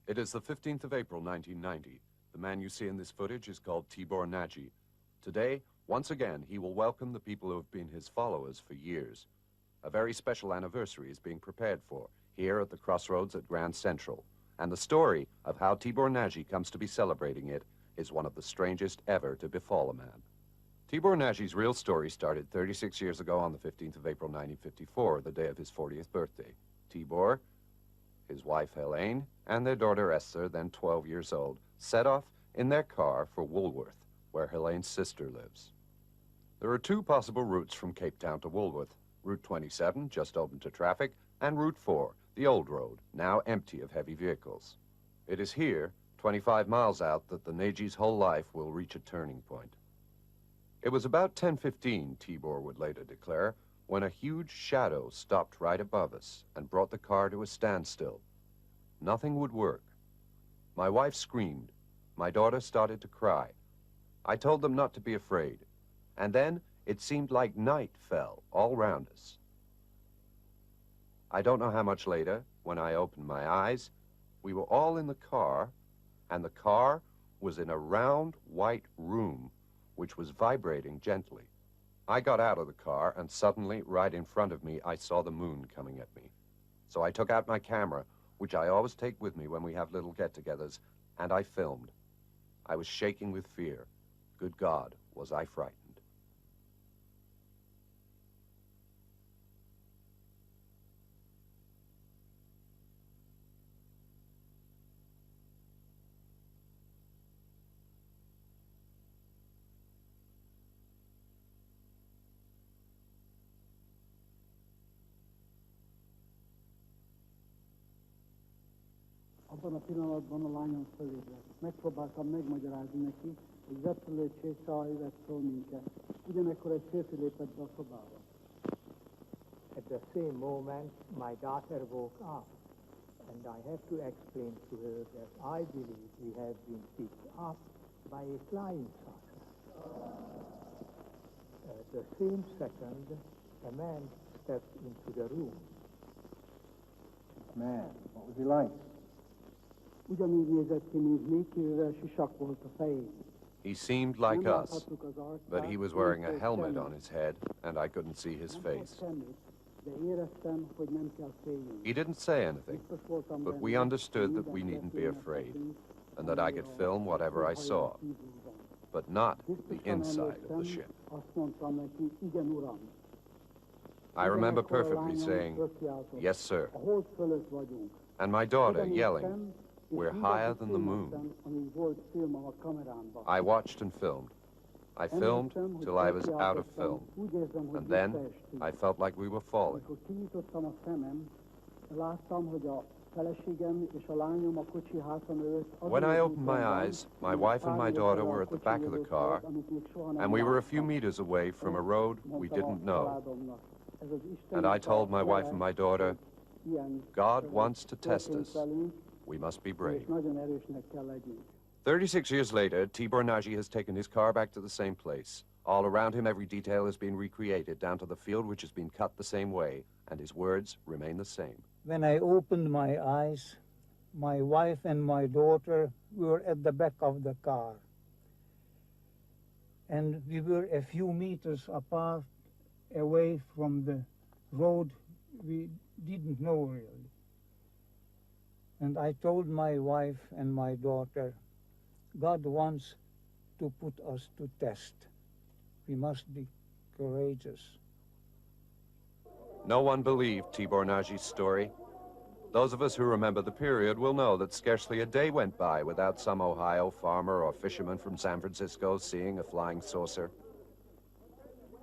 It is the 15th of April, 1990. The man you see in this footage is called Tibor Nagy. Today, once again, he will welcome the people who have been his followers for years. A very special anniversary is being prepared for here at the crossroads at Grand Central. And the story of how Tibor Nagy comes to be celebrating it is one of the strangest ever to befall a man. Tibor Nagy's real story started 36 years ago on the 15th of April, 1954, the day of his 40th birthday. Tibor, his wife Helene, and their daughter Esther, then 12 years old, set off in their car for Woolworth, where Helene's sister lives. There are two possible routes from Cape Town to Woolworth: Route 27, just open to traffic, and Route 4, the old road, now empty of heavy vehicles. It is here, 25 miles out, that the Nagy's whole life will reach a turning point. It was about 10:15, Tibor would later declare, when a huge shadow stopped right above us and brought the car to a standstill. Nothing would work. My wife screamed. My daughter started to cry. I told them not to be afraid. And then it seemed like night fell all round us. I don't know how much later, when I opened my eyes, we were all in the car, and the car was in a round white room which was vibrating gently. I got out of the car, and suddenly, right in front of me, I saw the moon coming at me. So I took out my camera, which I always take with me when we have little get-togethers, and I filmed. I was shaking with fear. Good God, was I frightened. Abban a pillanatban a lányom fölébredt. Megpróbáltam megmagyarázni neki, hogy repülőcsésze ivett föl minket. Ugyanekkor egy férfi lépett be a szobába. At the same moment, my daughter woke up, and I have to explain to her that I believe we have been picked up by a flying saucer. At the same second, a man stepped into the room. Man, what was he like? Ugyanúgy nézett ki, mint mi, kivéve sisak volt a fején. He seemed like us, but he was wearing a helmet on his head, and I couldn't see his face. He didn't say anything, but we understood that we needn't be afraid, and that I could film whatever I saw, but not the inside of the ship. I remember perfectly saying, "Yes, sir," and my daughter yelling, "We're higher than the moon." I watched and filmed. I filmed till I was out of film, and then I felt like we were falling. When I opened my eyes, my wife and my daughter were at the back of the car, and we were a few meters away from a road we didn't know. And I told my wife and my daughter, "God wants to test us. We must be brave." 36 years later, Tibor Nagy has taken his car back to the same place. All around him, every detail has been recreated, down to the field which has been cut the same way, and his words remain the same. When I opened my eyes, my wife and my daughter were at the back of the car. And we were a few meters apart, away from the road we didn't know really. And I told my wife and my daughter, God wants to put us to test. We must be courageous. No one believed Tibor Nagy's story. Those of us who remember the period will know that scarcely a day went by without some Ohio farmer or fisherman from San Francisco seeing a flying saucer.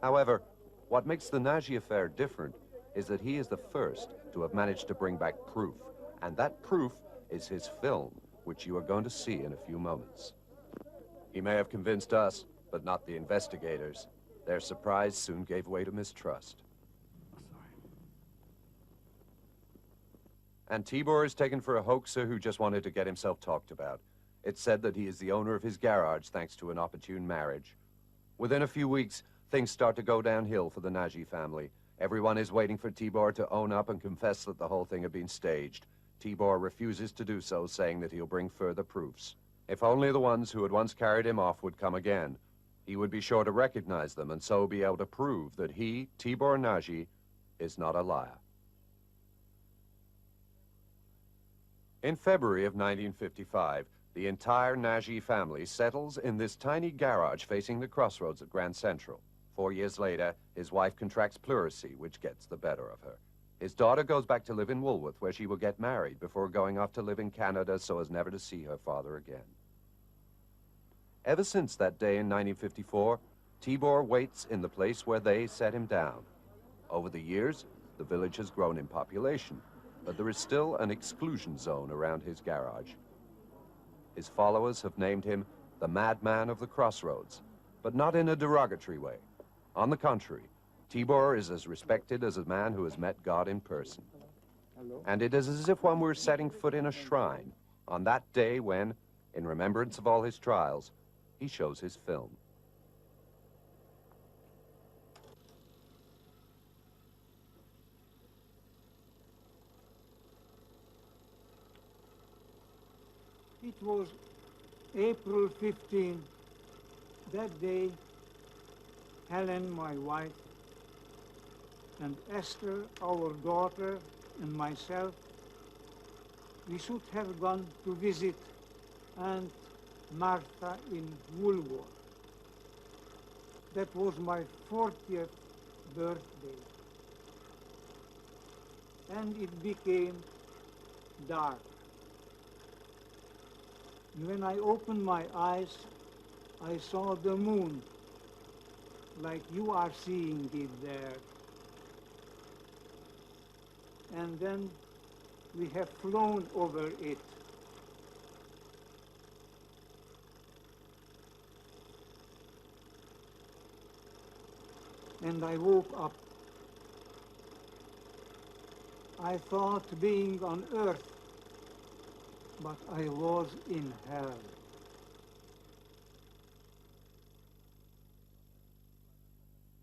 However, what makes the Nagy affair different is that he is the first to have managed to bring back proof. And that proof is his film, which you are going to see in a few moments. He may have convinced us, but not the investigators. Their surprise soon gave way to mistrust. And Tibor is taken for a hoaxer who just wanted to get himself talked about. It's said that he is the owner of his garage thanks to an opportune marriage. Within a few weeks, things start to go downhill for the Nagy family. Everyone is waiting for Tibor to own up and confess that the whole thing had been staged. Tibor refuses to do so, saying that he'll bring further proofs. If only the ones who had once carried him off would come again, he would be sure to recognize them and so be able to prove that he, Tibor Nagy, is not a liar. In February of 1955, the entire Nagy family settles in this tiny garage facing the crossroads at Grand Central. 4 years later, his wife contracts pleurisy, which gets the better of her. His daughter goes back to live in Woolworth, where she will get married before going off to live in Canada so as never to see her father again. Ever since that day in 1954, Tibor waits in the place where they set him down. Over the years, the village has grown in population, but there is still an exclusion zone around his garage. His followers have named him the Madman of the Crossroads, but not in a derogatory way. On the contrary, Tibor is as respected as a man who has met God in person. And it is as if one were setting foot in a shrine on that day when, in remembrance of all his trials, he shows his film. It was April 15. That day, Helen, my wife, and Esther, our daughter, and myself, we should have gone to visit Aunt Martha in Woolworth. That was my 40th birthday. And it became dark. And when I opened my eyes, I saw the moon, like you are seeing it there. And then we have flown over it. And I woke up. I thought being on Earth, but I was in hell.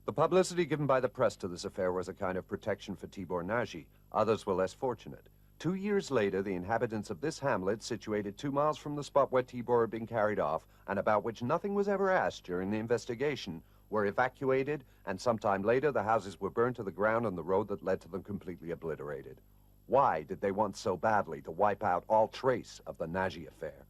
The publicity given by the press to this affair was a kind of protection for Tibor Nagy. Others were less fortunate. 2 years later, the inhabitants of this hamlet, situated 2 miles from the spot where Tibor had been carried off, and about which nothing was ever asked during the investigation, were evacuated, and sometime later the houses were burned to the ground and the road that led to them completely obliterated. Why did they want so badly to wipe out all trace of the Nagy affair?